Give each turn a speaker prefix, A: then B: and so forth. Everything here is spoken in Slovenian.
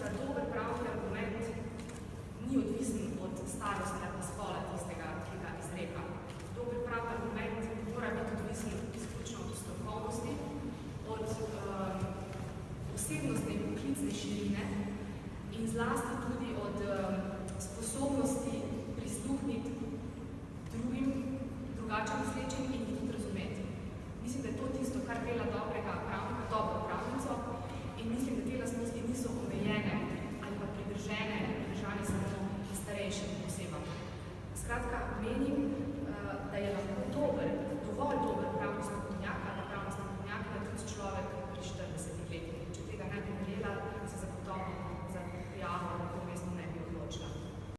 A: da dober pravni argument ni odvisen od starosti ali spola tistega, ki ga izreka. Dober pravni argument mora biti odvisen izključno od strokovnosti, od osebnostne in poklicne širine in zlasti tudi od sposobnosti prisluhniti drugim, drugače mislečim in jih tudi razumeti. Mislim, da je to tisto, kar dela dobro